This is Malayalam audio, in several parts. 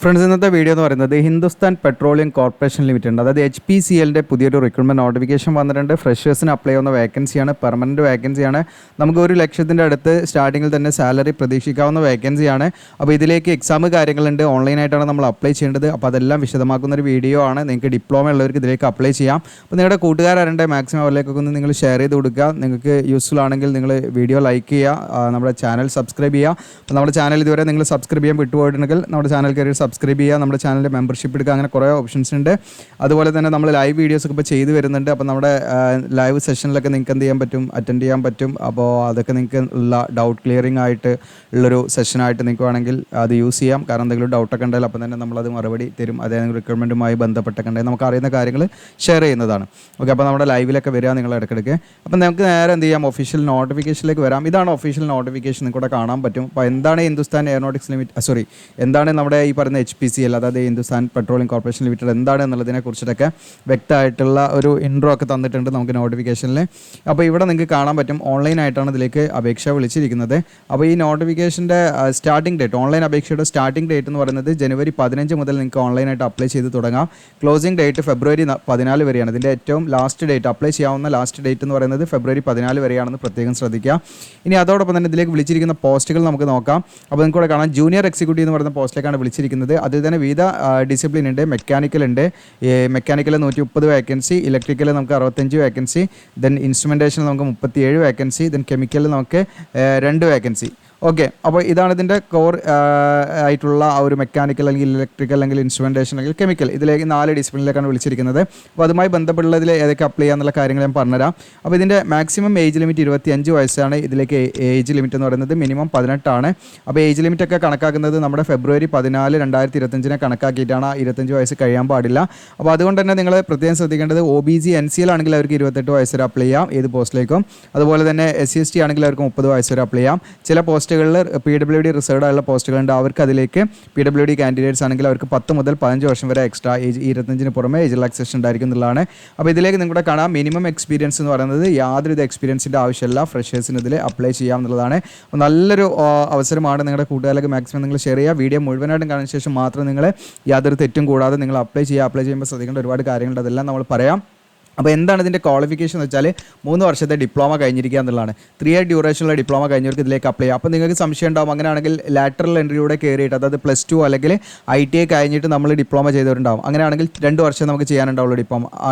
ഫ്രണ്ട്സ്, ഇന്നത്തെ വീഡിയോ എന്ന് പറയുന്നത് ഹിന്ദുസ്ഥാൻ പെട്രോളിയം കോർപ്പറേഷൻ ലിമിറ്റഡ്, അതായത് HPCLൻ്റെ പുതിയൊരു റിക്രൂട്ട്മെൻറ്റ് നോട്ടിഫിക്കേഷൻ വന്നിട്ടുണ്ട്. ഫ്രഷേഴ്സിന് അപ്ലൈ ചെയ്യുന്ന വേക്കൻസിയാണ്, പെർമനൻറ്റ് വേക്കൻസിയാണ്. നമുക്ക് 1 ലക്ഷത്തിൻ്റെ അടുത്ത് സ്റ്റാർട്ടിങ്ങിൽ തന്നെ സാലറി പ്രതീക്ഷിക്കാവുന്ന വേക്കൻസിയാണ്. അപ്പോൾ ഇതിലേക്ക് എക്സാം കാര്യങ്ങളുണ്ട്, ഓൺലൈനായിട്ടാണ് നമ്മൾ അപ്ലൈ ചെയ്യേണ്ടത്. അപ്പോൾ അതെല്ലാം വിശദമാക്കുന്നൊരു വീഡിയോ ആണ്. നിങ്ങൾക്ക് ഡിപ്ലോമ ഉള്ളവർക്ക് ഇതിലേക്ക് അപ്ലൈ ചെയ്യാം. അപ്പോൾ നിങ്ങളുടെ കൂട്ടുകാരുണ്ട്, മാക്സിമം അവരിലേക്കൊക്കെ ഒന്ന് നിങ്ങൾ ഷെയർ ചെയ്ത് കൊടുക്കുക. നിങ്ങൾക്ക് യൂസ്ഫുൾ ആണെങ്കിൽ നിങ്ങൾ വീഡിയോ ലൈക്ക് ചെയ്യുക, നമ്മുടെ ചാനൽ സബ്സ്ക്രൈബ് ചെയ്യുക. അപ്പോൾ നമ്മുടെ ചാനൽ ഇതുവരെ നിങ്ങൾ സബ്സ്ക്രൈബ് ചെയ്യാൻ വിട്ടുപോയിട്ടുണ്ടെങ്കിൽ നമ്മുടെ ചാനൽ കയറി സബ്സ്ക്രൈബ് ചെയ്യുക, നമ്മുടെ ചാനലിൽ മെമ്പർഷിപ്പ് എടുക്കുക. അങ്ങനെ കുറേ ഓപ്ഷൻസ് ഉണ്ട്. അതുപോലെ തന്നെ നമ്മൾ ലൈവ് വീഡിയോസൊക്കെ ഇപ്പോൾ ചെയ്ത് വരുന്നുണ്ട്. അപ്പോൾ നമ്മുടെ ലൈവ് സെഷനിലൊക്കെ നിങ്ങൾക്ക് എന്ത് ചെയ്യാൻ പറ്റും, അറ്റൻഡ് ചെയ്യാൻ പറ്റും. അപ്പോൾ അതൊക്കെ നിങ്ങൾക്ക് ഉള്ള ഡൗട്ട് ക്ലിയറിംഗ് ആയിട്ട് ഉള്ളൊരു സെഷനായിട്ട് നിങ്ങൾക്ക് വേണമെങ്കിൽ അത് യൂസ് ചെയ്യാം. കാരണം എന്തെങ്കിലും ഡൗട്ടൊക്കെ ഉണ്ടെങ്കിൽ അപ്പം തന്നെ നമ്മളത് മറുപടി തരും. അതായത് റിക്രൂട്ട്മെൻറ്റുമായി ബന്ധപ്പെട്ടൊക്കെ ഉണ്ടെങ്കിൽ നമുക്ക് അറിയുന്ന കാര്യങ്ങൾ ഷെയർ ചെയ്യുന്നതാണ്. ഓക്കെ, അപ്പോൾ നമ്മുടെ ലൈവിലൊക്കെ വരിക നിങ്ങൾ ഇടയ്ക്കിടയ്ക്ക്. അപ്പം നമുക്ക് നേരെ എന്ത് ചെയ്യാം, ഒഫീഷ്യൽ നോട്ടിഫിക്കേഷനിലേക്ക് വരാം. ഇതാണ് ഒഫീഷ്യൽ നോട്ടിഫിക്കേഷൻ, നിങ്ങൾക്ക് കാണാൻ പറ്റും. അപ്പോൾ എന്താണ് ഹിന്ദുസ്ഥാൻ എയറോനോട്ടിക്സ് എന്താണ് നമ്മുടെ ഈ പറയുന്ന HPCL, അതായത് ഹിന്ദുസ്ഥാൻ പെട്രോളിയം കോർപ്പറേഷൻ ലിമിറ്റഡ് എന്താണ് എന്നുള്ളതിനെ കുറിച്ചിട്ടൊക്കെ വ്യക്തമായിട്ടുള്ള ഒരു ഇൻട്രോ ഒക്കെ തന്നിട്ടുണ്ട് നമുക്ക് നോട്ടിഫിക്കേഷനിൽ. അപ്പോൾ ഇവിടെ നിങ്ങൾക്ക് കാണാൻ പറ്റും, ഓൺലൈനായിട്ടാണ് ഇതിലേക്ക് അപേക്ഷ വിളിച്ചിരിക്കുന്നത്. അപ്പോൾ ഈ നോട്ടിഫിക്കേഷൻ്റെ സ്റ്റാർട്ടിംഗ് ഡേറ്റ്, ഓൺലൈൻ അപേക്ഷയുടെ സ്റ്റാർട്ടിംഗ് ഡേറ്റ് എന്ന് പറയുന്നത് ജനുവരി 15 മുതൽ നിങ്ങൾക്ക് ഓൺലൈനായിട്ട് അപ്ലൈ ചെയ്ത് തുടങ്ങാം. ക്ലോസിംഗ് ഡേറ്റ് ഫെബ്രുവരി 14 വരെയാണ്. ഇതിൻ്റെ ഏറ്റവും ലാസ്റ്റ് ഡേറ്റ്, അപ്ലൈ ചെയ്യാവുന്ന ലാസ്റ്റ് ഡേറ്റ് എന്ന് പറയുന്നത് ഫെബ്രുവരി 14 വരെയാണെന്ന് പ്രത്യേകം ശ്രദ്ധിക്കുക. ഇനി അതോടൊപ്പം തന്നെ ഇതിലേക്ക് വിളിച്ചിരിക്കുന്ന പോസ്റ്റുകൾ നമുക്ക് നോക്കാം. അപ്പോൾ നിങ്ങൾക്ക് ഇവിടെ കാണാം, ജൂനിയർ എക്സിക്യൂട്ടീവ് എന്ന് പറയുന്ന പോസ്റ്റിലേക്കാണ് വിളിച്ചിരിക്കുന്നത്. അതിൽ തന്നെ വിവിധ ഡിസിപ്ലിൻ ഉണ്ട്. മെക്കാനിക്കൽ ഉണ്ട്, മെക്കാനിക്കൽ 130 വേക്കൻസി, ഇലക്ട്രിക്കൽ നമുക്ക് 65 വേക്കൻസി, ദെൻ ഇൻസ്ട്രുമെൻറ്റേഷനിൽ നമുക്ക് 37 വേക്കൻസി, ദെൻ കെമിക്കലിൽ നമുക്ക് 2 വേക്കൻസി. ഓക്കെ, അപ്പോൾ ഇതാണ് ഇതിൻ്റെ കോർ ആയിട്ടുള്ള ആ ഒരു മെക്കാനിക്കൽ അല്ലെങ്കിൽ ഇലക്ട്രിക്കൽ അല്ലെങ്കിൽ ഇൻസ്ട്രുമെൻറ്റേഷൻ അല്ലെങ്കിൽ കെമിക്കൽ, ഇതിലേക്ക് 4 ഡിസിപ്ലിനിലേക്കാണ് വിളിച്ചിരിക്കുന്നത്. അപ്പോൾ അതുമായി ബന്ധപ്പെട്ടുള്ളതിൽ ഏതൊക്കെ അപ്ലൈ ചെയ്യാന്നുള്ള കാര്യങ്ങൾ ഞാൻ പറഞ്ഞുതരാം. അപ്പോൾ ഇതിൻ്റെ മാക്സിമം ഏജ് ലിമിറ്റ് 25 വയസ്സാണ്. ഇതിലേക്ക് ഏജ് ലിമിറ്റ് എന്ന് പറയുന്നത് മിനിമം 18 ആണ്. അപ്പോൾ ഏജ് ലിമിറ്റൊക്കെ കണക്കാക്കുന്നത് നമ്മുടെ ഫെബ്രുവരി 14, 2025 കണക്കാക്കിയിട്ടാണ്. 25 വയസ്സ് കഴിയാൻ പാടില്ല. അപ്പോൾ അതുകൊണ്ട് തന്നെ നിങ്ങൾ പ്രത്യേകം ശ്രദ്ധിക്കേണ്ടത്, OBC NCL ആണെങ്കിൽ അവർക്ക് 28 വയസ്സ് വരെ അപ്ലൈ ചെയ്യാം ഏത് പോസ്റ്റിലേക്കും. അതുപോലെ തന്നെ SC/ST ആണെങ്കിൽ അവർക്ക് 30 വയസ്സ് വരെ അപ്ലൈ ചെയ്യാം. ചില പോസ്റ്റുകളിൽ PWD റിസർവ്ഡ് ആയുള്ള പോസ്റ്റുകളുണ്ട്, അവർക്ക് അതിലേക്ക് PWD കാൻഡിഡേറ്റ്സ് ആണെങ്കിൽ അവർക്ക് 10 മുതൽ 15 വർഷം വരെ എക്സ്ട്രാ ഏജ്, 25 പുറമെ ഏജ് റിലാക്സേഷൻ ഉണ്ടായിരിക്കും എന്നുള്ളതാണ്. അപ്പോൾ ഇതിലേക്ക് നിങ്ങളുടെ കാണാം, മിനിമം എക്സ്പീരിയൻസ് എന്ന് പറയുന്നത് യാതൊരു എക്സ്പീരിയൻസിൻ്റെ ആവശ്യമില്ല, ഫ്രഷേഴ്സിന് ഇതിൽ അപ്ലൈ ചെയ്യാം എന്നുള്ളതാണ്. അപ്പോൾ നല്ലൊരു അവസരമാണ്. നിങ്ങളുടെ കൂട്ടുകാരിലേക്ക് മാക്സിമം നിങ്ങൾ ഷെയർ ചെയ്യുക. വീഡിയോ മുഴുവനായിട്ടും കാണുന്ന ശേഷം മാത്രം നിങ്ങൾ യാതൊരു തെറ്റും കൂടാതെ നിങ്ങൾ അപ്ലൈ ചെയ്യുമ്പോൾ ശ്രദ്ധിക്കേണ്ട ഒരുപാട് കാര്യങ്ങളുണ്ട്, അതെല്ലാം നമ്മൾ പറയാം. അപ്പോൾ എന്താണ് ഇതിൻ്റെ ക്വാളിഫിക്കേഷൻ എന്ന് വെച്ചാൽ 3 വർഷത്തെ ഡിപ്ലോമ കഴിഞ്ഞിരിക്കുക എന്നുള്ളതാണ്. 3 ഇയർ ഡ്യൂറേഷനുള്ള ഡിപ്ലോമ കഴിഞ്ഞവർക്ക് ഇതിലേക്ക് അപ്ലൈ ചെയ്യാം. അപ്പോൾ നിങ്ങൾക്ക് സംശയം ഉണ്ടാവും, അങ്ങനെയാണെങ്കിൽ ലാറ്ററൽ എൻട്രിയിലൂടെ കയറിയിട്ട്, അതായത് +2 അല്ലെങ്കിൽ ITI കഴിഞ്ഞിട്ട് നമ്മൾ ഡിപ്ലോമ ചെയ്തവരുണ്ടാവും. അങ്ങനെയാണെങ്കിൽ 2 വർഷം നമുക്ക് ചെയ്യാനുണ്ടാവുള്ളൂ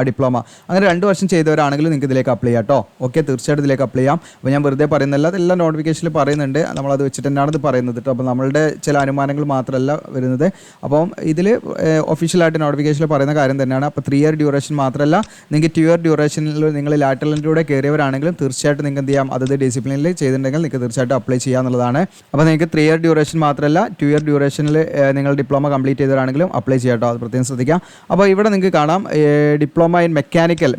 ഡിപ്ലോമ. അങ്ങനെ 2 വർഷം ചെയ്തവരാണെങ്കിലും നിങ്ങൾക്ക് ഇതിലേക്ക് അപ്ലൈ ചെയ്യാം കേട്ടോ. ഓക്കെ, തീർച്ചയായിട്ടും ഇതിലേക്ക് അപ്ലൈ ചെയ്യാം. അപ്പോൾ ഞാൻ വെറുതെ പറയുന്നില്ല, അതെല്ലാം നോട്ടിഫിക്കേഷനിൽ പറയുന്നുണ്ട്, നമ്മളത് വെച്ചിട്ട് തന്നെയാണ് ഇത് പറയുന്നത് കേട്ടോ. അപ്പോൾ നമ്മളുടെ ചില അനുമാനങ്ങൾ മാത്രമല്ല വരുന്നത്. അപ്പം ഇതിൽ ഒഫീഷ്യലായിട്ട് നോട്ടിഫിക്കേഷനിൽ പറയുന്ന കാര്യം തന്നെയാണ്. അപ്പോൾ 3 ഇയർ ഡ്യൂറേഷൻ മാത്രമല്ല, നിങ്ങൾക്ക് 2 ഇയർ ഡ്യൂറേഷനിൽ നിങ്ങൾ ലാറ്ററലിലൂടെ കയറിയവരാണെങ്കിലും തീർച്ചയായിട്ടും നിങ്ങൾക്ക് എന്ത് ചെയ്യാം, അതത് ഡിസിപ്ലിനിൽ ചെയ്തിട്ടുണ്ടെങ്കിൽ നിങ്ങൾക്ക് തീർച്ചയായിട്ടും അപ്ലൈ ചെയ്യാന്നുള്ളതാണ്. അപ്പോൾ നിങ്ങൾക്ക് 3 ഇയർ ഡ്യൂറേഷൻ മാത്രമല്ല, 2 ഇയർ ഡ്യൂറേഷനിൽ നിങ്ങൾ ഡിപ്ലോമ കംപ്ലീറ്റ് ചെയ്തവരാണെങ്കിലും അപ്ലൈ ചെയ്യാം കേട്ടോ, അത് പ്രത്യേകം ശ്രദ്ധിക്കാം. അപ്പോൾ ഇവിടെ നിങ്ങൾക്ക് കാണാം, diploma in mechanical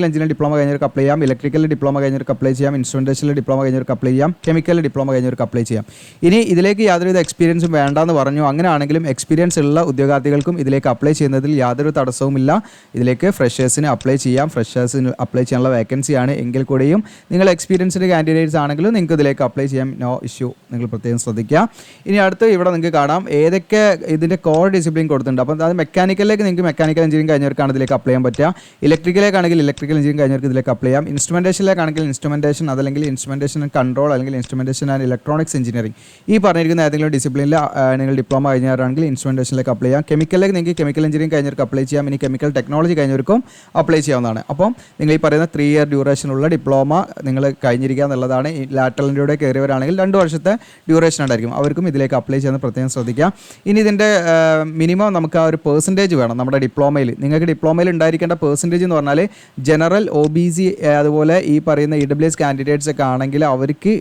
engineering diploma കഴിഞ്ഞവർക്ക് അപ്ലൈ ചെയ്യാം, ഇലക്ട്രിക്കൽ ഡിപ്ലോമ കഴിഞ്ഞവർക്ക് അപ്ലൈ ചെയ്യാം, ഇൻസ്ട്രുമെൻറ്റേഷനിൽ ഡിപ്ലോമ കഴിഞ്ഞവർക്ക് അപ്ലൈ ചെയ്യാം, കെമിക്കൽ ഡിപ്ലോമ കഴിഞ്ഞവർക്ക് അപ്ലൈ ചെയ്യാം. ഇനി ഇതിലേക്ക് യാതൊരുവിധ എക്സ്പീരിയൻസും വേണ്ടാന്ന് പറഞ്ഞു. അങ്ങനെയാണെങ്കിലും എക്സ്പീരിയൻസ് ഉള്ള ഉദ്യോഗാർത്ഥികൾക്കും ഇതിലേക്ക് അപ്ലൈ ചെയ്യുന്നതിൽ യാതൊരു തടസ്സവുമില്ല. ഇതിലേക്ക് ഫ്രഷേഴ്സിന് അപ്ലൈ ചെയ്യാം. ഫ്രഷേഴ്സിന് അപ്ലൈ ചെയ്യാനുള്ള വേക്കൻസിയാണ് എങ്കിൽ കൂടെയും നിങ്ങൾ എക്സ്പീരിയൻസ്ഡ് കാൻഡിഡേറ്റ്സ് ആണെങ്കിലും നിങ്ങൾക്ക് ഇതിലേക്ക് അപ്ലൈ ചെയ്യാം, നോ ഇഷ്യൂ. നിങ്ങൾ പ്രത്യേകം ശ്രദ്ധിക്കുക. ഇനി അടുത്ത് ഇവിടെ നിങ്ങൾക്ക് കാണാം ഏതൊക്കെ ഇതിൻ്റെ കോർ ഡിസിപ്ലിൻ കൊടുത്തിട്ടുണ്ട്. അപ്പോൾ അത് മെക്കാനിക്കലിലേക്ക് നിങ്ങൾക്ക് മെക്കാനിക്കൽ എഞ്ചിനീയറിംഗ് കഴിഞ്ഞവർക്കാണ് ഇതിലേക്ക് അപ്ലൈ ചെയ്യാൻ പറ്റുക. ഇലക്ട്രിക്കലേക്കാണെങ്കിൽ ഇലക്ട്രിക്കൽ എഞ്ചിനീയറിംഗ് കഴിഞ്ഞവർക്ക് ഇതിലേക്ക് അപ്ലൈ ചെയ്യാം. ഇൻസ്ട്രുമെൻറ്റേഷനിലേക്കാണെങ്കിൽ ഇൻസ്ട്രുമെൻറ്റേഷൻ, അതല്ലെങ്കിൽ ഇൻസ്ട്രുമെൻറ്റേഷൻ ആൻഡ് കൺട്രോൾ, അല്ലെങ്കിൽ ഇൻസ്ട്രുമെൻറ്റേഷൻ ആൻഡ് ഇലക്ട്രോണിക്സ് എഞ്ചിനീയറിംഗ്, ഈ പറഞ്ഞിരിക്കുന്ന ഏതെങ്കിലും ഡിസിപ്ലിനിൽ നിങ്ങൾ ഡിപ്ലോമ കഴിഞ്ഞവരാണെങ്കിൽ ഇൻസ്ട്രുമെൻറ്റേഷനിലേക്ക് അപ്ലൈ ചെയ്യാം. കെമിക്കലിലേക്ക് നിങ്ങൾക്ക് കെമിക്കൽ എഞ്ചിനീയറിംഗ് കഴിഞ്ഞവർക്ക് അപ്ലൈ ചെയ്യാം. ഇനി കെമിക്കൽ ടെക്നോളജി കഴിഞ്ഞവർക്കും അപ്ലൈ ചെയ്യാവുന്നതാണ്. അപ്പം നിങ്ങൾ ഈ പറയുന്ന 3 ഇയർ ഡ്യൂറേഷനുള്ള ഡിപ്ലോമ നിങ്ങൾ കഴിഞ്ഞിരിക്കുക എന്നുള്ളതാണ്. ഈ ലാറ്ററലിലൂടെ കയറിയവരാണെങ്കിൽ 2 വർഷത്തെ ഡ്യൂറേഷൻ ഉണ്ടായിരിക്കും, അവർക്കും ഇതിലേക്ക് അപ്ലൈ ചെയ്യാൻ പ്രത്യേകം ശ്രദ്ധിക്കുക. ഇനി ഇതിൻ്റെ മിനിമം നമുക്ക് ആ ഒരു പെർസെൻറ്റേജ് വേണം. നമ്മുടെ ഡിപ്ലോമയിൽ നിങ്ങൾക്ക് ഡിപ്ലോമയിൽ ഉണ്ടായിരിക്കേണ്ട പെർസെൻറ്റേജ് എന്ന് പറഞ്ഞാൽ ജനറൽ, OBC, അതുപോലെ ഈ പറയുന്ന EWS കാൻഡിഡേറ്റ്സ് ഒക്കെ ആണെങ്കിൽ അവർക്ക്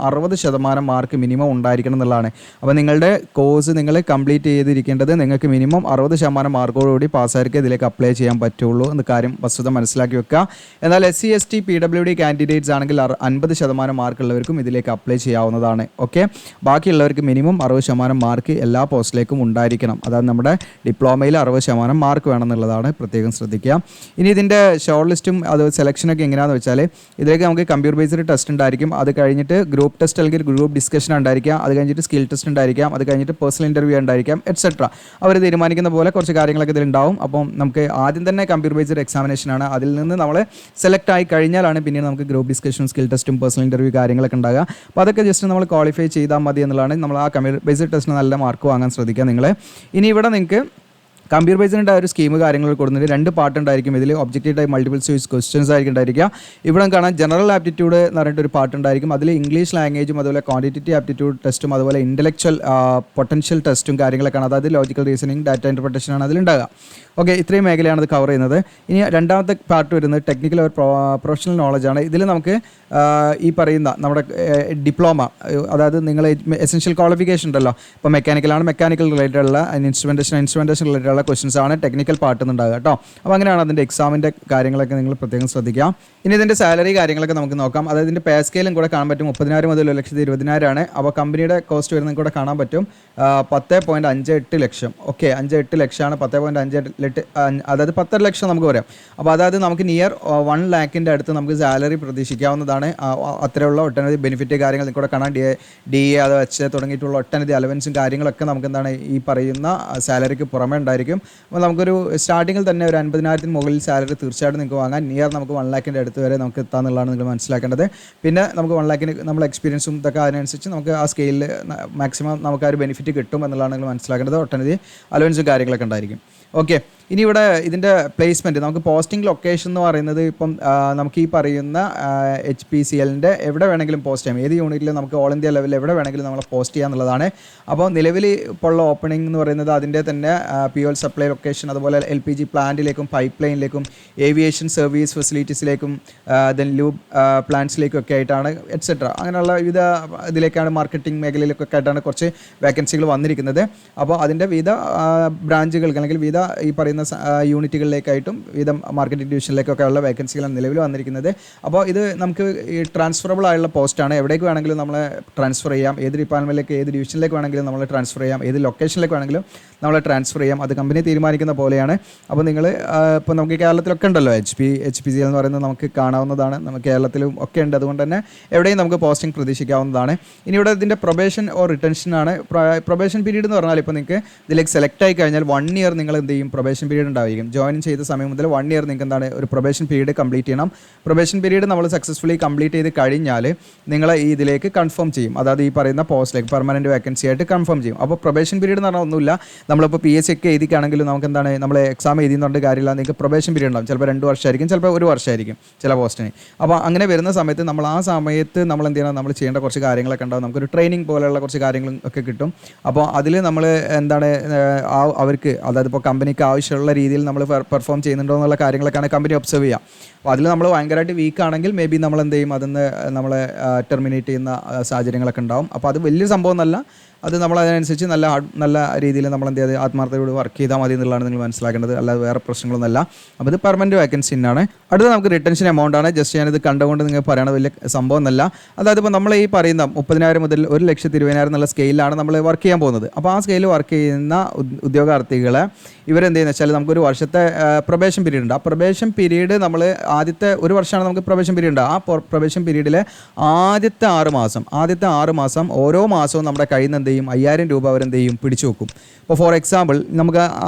60% മാർക്ക് മിനിമം ഉണ്ടായിരിക്കണം എന്നുള്ളതാണ്. അപ്പോൾ നിങ്ങളുടെ കോഴ്സ് നിങ്ങൾ കംപ്ലീറ്റ് ചെയ്തിരിക്കേണ്ടത് നിങ്ങൾക്ക് മിനിമം 60% മാർക്കോടുകൂടി പാസ്സായിരിക്കും ഇതിലേക്ക് അപ്ലൈ ചെയ്യാൻ പറ്റുള്ളൂ എന്ന കാര്യം വസ്തുത മനസ്സിലാക്കുക. മനസ്സിലാക്കി വെക്കുക. എന്നാൽ SC/ST PWD കാൻഡിഡേറ്റ്സ് ആണെങ്കിൽ 50% മാർക്കുള്ളവർക്കും ഇതിലേക്ക് അപ്ലൈ ചെയ്യാവുന്നതാണ്. ഓക്കെ, ബാക്കിയുള്ളവർക്ക് മിനിമം 60% മാർക്ക് എല്ലാ പോസ്റ്റിലേക്കും ഉണ്ടായിരിക്കണം. അതായത് നമ്മുടെ ഡിപ്ലോമയിൽ 60% മാർക്ക് വേണമെന്നുള്ളതാണ്, പ്രത്യേകം ശ്രദ്ധിക്കുക. ഇനി ഇതിൻ്റെ ഷോർട്ട് ലിസ്റ്റും അത് സെലക്ഷനൊക്കെ എങ്ങനെയാണെന്ന് വെച്ചാൽ ഇതിലേക്ക് നമുക്ക് കമ്പ്യൂട്ടർ ബേസ്ഡ് ടെസ്റ്റ് ഉണ്ടായിരിക്കും. അത് കഴിഞ്ഞിട്ട് ഗ്രൂപ്പ് ടെസ്റ്റ് അല്ലെങ്കിൽ ഗ്രൂപ്പ് ഡിസ്കഷൻ ഉണ്ടായിരിക്കാം. അത് കഴിഞ്ഞിട്ട് സ്കിൽ ടെസ്റ്റ് ഉണ്ടായിരിക്കാം. അത് കഴിഞ്ഞിട്ട് പേഴ്സണൽ ഇൻ്റർവ്യൂ ഉണ്ടായിരിക്കാം, എക്സെട്ര. അവർ തീരുമാനിക്കുന്ന പോലെ കുറച്ച് കാര്യങ്ങളൊക്കെ ഇതിലുണ്ടാവും. അപ്പം നമുക്ക് ആദ്യം തന്നെ കമ്പ്യൂട്ടർ ബേസ്ഡ് എക്സാമിനേഷൻ ആണ്. അതിൽ നിന്ന് നമ്മൾ സെലക്ട് ആയി കഴിഞ്ഞാലാണ് പിന്നീട് നമുക്ക് ഗ്രൂപ്പ് ഡിസ്കഷനും സ്കിൽ ടെസ്റ്റും പേഴ്സണൽ ഇൻ്റർവ്യൂ കാര്യങ്ങളൊക്കെ ഉണ്ടാകുക. അപ്പോൾ അതൊക്കെ ജസ്റ്റ് നമ്മൾ ക്വാളിഫൈ ചെയ്താൽ മതി എന്നുള്ളതാണ്. നമ്മൾ ആ കമ്പ്യൂട്ടർ ബേസ്ഡ് ടെസ്റ്റിന് നല്ല മാർക്ക് വാങ്ങാൻ ശ്രദ്ധിക്കുക നിങ്ങൾ. ഇനി ഇവിടെ നിങ്ങൾക്ക് കമ്പ്യൂട്ടർ ബേസ്ഡിൻ്റെ ഒരു സ്കീം കാര്യങ്ങൾ കൊടുക്കുന്നുണ്ട്. 2 പാർട്ട് ഉണ്ടായിരിക്കും ഇതിൽ. Objective type multiple choice questions ആയിരിക്കും ഉണ്ടായിരിക്കുക. ഇവിടെ കാണാൻ ജനറൽ ആപ്റ്റിറ്റ്യൂഡ് എന്ന് പറഞ്ഞിട്ടൊരു പാർട്ട് ഉണ്ടായിരിക്കും. അതിൽ ഇംഗ്ലീഷ് ലാംഗ്വേജും അതുപോലെ ക്വാണ്ടിറ്റേറ്റീവ് ആപ്റ്റിറ്റ്യൂഡ് ടെസ്റ്റും അതുപോലെ ഇൻ്റലക്ച്വൽ പൊട്ടൻഷ്യൽ ടെസ്റ്റും കാര്യങ്ങളൊക്കെയാണ്. അതായത് ലോജിക്കൽ റീസണിങ്, ഡാറ്റ ഇൻ്റർപ്രിട്ടേഷനാണ് അതിലുണ്ടാകുക. ഓക്കെ, ഇത്രയും മേഖലയാണ് അത് കവർ ചെയ്യുന്നത്. ഇനി രണ്ടാമത്തെ പാർട്ട് വരുന്നത് ടെക്നിക്കൽ ഒരു പ്രൊഫഷണൽ നോളജാണ്. ഇതിൽ നമുക്ക് ഈ പറയുന്ന നമ്മുടെ ഡിപ്ലോമ, അതായത് നിങ്ങൾ എസെൻഷ്യൽ ക്വാളിഫിക്കേഷൻ ഉണ്ടല്ലോ, ഇപ്പോൾ മെക്കാനിക്കലാണ്, മെക്കാനിക്കൽ റിലേറ്റഡ് ഉള്ള ഇൻസ്ട്രുമെൻറ്റേഷൻ റിലേറ്റഡ് ഉള്ള ക്വസ്റ്റൻസ് ആണ് ടെക്നിക്കൽ പാർട്ട് എന്നുണ്ടാകുക കേട്ടോ. അപ്പോൾ അങ്ങനെയാണ് അതിൻ്റെ എക്സാമിൻ്റെ കാര്യങ്ങളൊക്കെ നിങ്ങൾ പ്രത്യേകം ശ്രദ്ധിക്കാം. ഇനി ഇതിൻ്റെ സാലറി കാര്യങ്ങളൊക്കെ നമുക്ക് നോക്കാം. അതായത് ഇതിൻ്റെ പേ സ്കെയിലും കൂടെ കാണാൻ പറ്റും. 30,000 മുതൽ 1,20,000 ആണ്. അപ്പോൾ കമ്പനിയുടെ കോസ്റ്റ് വരുന്നത് കൂടെ കാണാൻ പറ്റും. 10.58 ലക്ഷം. ഓക്കെ, 5-8 ലക്ഷമാണ്. 10.58, അതായത് 10 ലക്ഷം നമുക്ക് പറയാം. അപ്പോൾ അതായത് നമുക്ക് നിയർ 1 ലാഖിൻ്റെ അടുത്ത് നമുക്ക് സാലറി പ്രതീക്ഷിക്കാവുന്നതാണ്. അത്രയുള്ള ഒട്ടനവധി ബെനിഫിറ്റ് കാര്യങ്ങൾ കൂടെ കാണാൻ DA അത് വെച്ച് തുടങ്ങിയിട്ടുള്ള ഒട്ടനവധി അലവൻസും കാര്യങ്ങളൊക്കെ നമുക്ക് എന്താണ് ഈ പറയുന്ന സാലറിക്ക് പുറമേ ഉണ്ടായിരിക്കും. അപ്പോൾ നമുക്കൊരു സ്റ്റാർട്ടിങ്ങിൽ തന്നെ ഒരു 50,000 മുകളിൽ സാലറി തീർച്ചയായിട്ടും നിങ്ങൾക്ക് വാങ്ങാൻ. നിയർ നമുക്ക് 1 ലാഖിൻ്റെ അടുത്ത് വരെ നമുക്ക് എത്താമെന്നുള്ളതാണ് നിങ്ങൾ മനസ്സിലാക്കേണ്ടത്. പിന്നെ നമുക്ക് 1 ലാഖിന് നമ്മൾ എക്സ്പീരിയൻസും ഇതൊക്കെ അതിനനുസരിച്ച് നമുക്ക് ആ സ്കെയിലിൽ മാക്സിമം നമുക്ക് ആ ഒരു ബെനിഫിറ്റ് കിട്ടും എന്നുള്ളതാണ് നിങ്ങൾ മനസ്സിലാക്കേണ്ടത്. ഒട്ടനവധി അലവൻസും കാര്യങ്ങളൊക്കെ ഉണ്ടായിരിക്കും. ഓക്കെ, ഇനി ഇവിടെ ഇതിൻ്റെ പ്ലേസ്മെൻറ്റ് നമുക്ക് പോസ്റ്റിംഗ് ലൊക്കേഷൻ എന്ന് പറയുന്നത് ഇപ്പം നമുക്ക് ഈ പറയുന്ന HPCLൻ്റെ എവിടെ വേണമെങ്കിലും പോസ്റ്റ് ചെയ്യാം. ഏത് യൂണിറ്റിൽ നമുക്ക് ഓൾ ഇന്ത്യ ലെവലിൽ എവിടെ വേണമെങ്കിലും നമ്മൾ പോസ്റ്റ് ചെയ്യാം എന്നുള്ളതാണ്. അപ്പോൾ നിലവിൽ ഇപ്പോൾ ഉള്ള ഓപ്പണിംഗ് എന്ന് പറയുന്നത് അതിൻ്റെ തന്നെ POL സപ്ലൈ ലൊക്കേഷൻ, അതുപോലെ LPG പ്ലാന്റിലേക്കും പൈപ്പ് ലൈനിലേക്കും ഏവിയേഷൻ സർവീസ് ഫെസിലിറ്റീസിലേക്കും ദെൻ ലൂബ് പ്ലാന്റ്സിലേക്കും ഒക്കെ ആയിട്ടാണ് എക്സെട്ര. അങ്ങനെയുള്ള വിവിധ ഇതിലേക്കാണ് മാർക്കറ്റിംഗ് മേഖലയിലേക്കൊക്കെ ആയിട്ടാണ് കുറച്ച് വേക്കൻസികൾ വന്നിരിക്കുന്നത്. അപ്പോൾ അതിൻ്റെ വിവിധ ബ്രാഞ്ചുകൾക്ക് അല്ലെങ്കിൽ വിവിധ ഈ പറയുന്ന യൂണിറ്റുകളിലേക്കായിട്ടും വിവിധ മാർക്കറ്റിംഗ് ഡിവിഷനിലേക്കൊക്കെ ഉള്ള വേക്കൻസികളാണ് നിലവിൽ വന്നിരിക്കുന്നത്. അപ്പോൾ ഇത് നമുക്ക് ഈ ട്രാൻസ്ഫറബിൾ ആയുള്ള പോസ്റ്റാണ്. എവിടേക്ക് വേണമെങ്കിലും നമ്മൾ ട്രാൻസ്ഫർ ചെയ്യാം. ഏത് ഡിപ്പാർട്ട്മെൻറ്റിലേക്ക്, ഏത് ഡിവിഷനിലേക്ക് വേണമെങ്കിലും നമ്മൾ ട്രാൻസ്ഫർ ചെയ്യാം. ഏത് ലൊക്കേഷനിലേക്ക് വേണമെങ്കിലും നമ്മൾ ട്രാൻസ്ഫർ ചെയ്യാം. അത് കമ്പനി തീരുമാനിക്കുന്ന പോലെയാണ്. അപ്പോൾ നിങ്ങൾ ഇപ്പോൾ നമുക്ക് കേരളത്തിലൊക്കെ ഉണ്ടല്ലോ HPCL എന്ന് പറയുന്നത് നമുക്ക് കാണാവുന്നതാണ്. നമുക്ക് കേരളത്തിലും ഒക്കെ ഉണ്ട്. അതുകൊണ്ട് തന്നെ എവിടെയും നമുക്ക് പോസ്റ്റിംഗ് പ്രതീക്ഷിക്കാവുന്നതാണ്. ഇനി ഇവിടെ ഇതിൻ്റെ പ്രൊബേഷൻ ഓർ റിട്ടൻഷനാണ്. പ്രൊബേഷൻ പീരീഡ് എന്ന് പറഞ്ഞാൽ ഇപ്പോൾ നിങ്ങൾക്ക് ഇതിലേക്ക് സെലക്ട് ആയി കഴിഞ്ഞാൽ 1 ഇയർ നിങ്ങൾ എന്ത് ചെയ്യും, പ്രൊബേഷൻ പീരീഡ് ഉണ്ടായിരിക്കും. ജോയിൻ ചെയ്ത സമയം മുതൽ 1 ഇയർ നിങ്ങൾക്ക് എന്താണ് ഒരു പ്രൊബേഷൻ പീരീഡ് കംപ്ലീറ്റ് ചെയ്യണം. പ്രൊബേഷൻ പീരീഡ് നമ്മൾ സക്സസ്ഫുള്ളി കംപ്ലീറ്റ് ചെയ്ത് കഴിഞ്ഞാൽ നിങ്ങൾ ഈ ഇതിലേക്ക് കൺഫേം ചെയ്യും. അതായത് ഈ പറയുന്ന പോസ്റ്റിലേക്ക് പെർമനൻറ്റ് വേക്കൻസി ആയിട്ട് കൺഫേം ചെയ്യും. അപ്പോൾ പ്രൊബേഷൻ പീരീഡ് എന്ന് പറഞ്ഞാൽ ഒന്നുമില്ല. നമ്മളിപ്പോൾ PSC ഒക്കെ എഴുതിക്കാണെങ്കിലും നമുക്ക് എന്താണ് നമ്മൾ എക്സാം എഴുതിയെന്നുണ്ട് കാര്യമില്ല. നിങ്ങൾക്ക് പ്രൊബേഷൻ പീരീഡ് ഉണ്ടാവും. ചിലപ്പോൾ 2 വർഷമായിരിക്കും, ചിലപ്പോൾ 1 വർഷമായിരിക്കും ചില പോസ്റ്റിന്. അപ്പോൾ അങ്ങനെ വരുന്ന സമയത്ത് നമ്മൾ ആ സമയത്ത് നമ്മൾ എന്ത് ചെയ്യണം, നമ്മൾ ചെയ്യേണ്ട കുറച്ച് കാര്യങ്ങളൊക്കെ ഉണ്ടാവും. നമുക്കൊരു ട്രെയിനിങ് പോലെയുള്ള കുറച്ച് കാര്യങ്ങളും ഒക്കെ കിട്ടും. അപ്പോൾ അതിൽ നമ്മൾ എന്താണ് അവർക്ക്, അതായത് ഇപ്പോൾ കമ്പനിക്ക് ആവശ്യമുള്ള രീതിയിൽ നമ്മൾ പെർഫോം ചെയ്യുന്നുണ്ടോ എന്നുള്ള കാര്യങ്ങളൊക്കെയാണ് കമ്പനി ഒബ്സർവ് ചെയ്യുക. അപ്പോൾ അതിൽ നമ്മൾ ഭയങ്കരമായിട്ട് വീക്ക് ആണെങ്കിൽ മേ ബി നമ്മൾ എന്ത് ചെയ്യും, അതിന്ന് നമ്മളെ ടെർമിനേറ്റ് ചെയ്യുന്ന സാഹചര്യങ്ങളൊക്കെ ഉണ്ടാവും. അപ്പോൾ അത് വലിയ സംഭവം എന്നല്ല. അത് നമ്മൾ അതിനനുസരിച്ച് നല്ല രീതിയിൽ നമ്മൾ എന്ത് ചെയ്ത് ആത്മാർത്ഥതയോട് വർക്ക് ചെയ്താൽ മതി എന്നുള്ളതാണ് നിങ്ങൾ മനസ്സിലാക്കേണ്ടത്. അല്ലാതെ വേറെ പ്രശ്നങ്ങളൊന്നുമല്ല. അപ്പോൾ ഇത് പെർമനൻറ്റ് വേക്കൻസി തന്നെയാണ്. അടുത്ത നമുക്ക് റിട്ടൻഷൻ എമൗണ്ട് ആണ്. ജസ്റ്റ് ഞാനിത് കണ്ടുകൊണ്ട് നിങ്ങൾ പറയണത് വലിയ സംഭവം എന്നല്ല. അതായത് ഇപ്പോൾ നമ്മൾ ഈ പറയുന്ന 30,000 മുതൽ 1,20,000 എന്നുള്ള സ്കെയിലാണ് നമ്മൾ വർക്ക് ചെയ്യാൻ പോകുന്നത്. അപ്പോൾ ആ സ്കെയിൽ വർക്ക് ചെയ്യുന്ന ഉദ്യോഗാർത്ഥികളെ ഇവരെന്ത് ചെയ്യുന്നത് വെച്ചാൽ നമുക്കൊരു വർഷത്തെ പ്രൊബേഷൻ പീരീഡ് ഉണ്ട്. ആ പ്രൊബേഷൻ പീരീഡ് നമ്മൾ ആദ്യത്തെ 1 വർഷമാണ് നമുക്ക് പ്രൊബേഷൻ പീരീഡ് ഉണ്ട്. ആ പ്രൊബേഷൻ പീരീഡിലെ ആദ്യത്തെ 6 മാസം ഓരോ മാസവും നമ്മുടെ കയ്യിൽ നിന്ന് എന്ത് ചെയ്യും, 5,000 രൂപ അവരെന്ത് ചെയ്യും, പിടിച്ചു വെക്കും. ഇപ്പോൾ ഫോർ എക്സാമ്പിൾ നമുക്ക്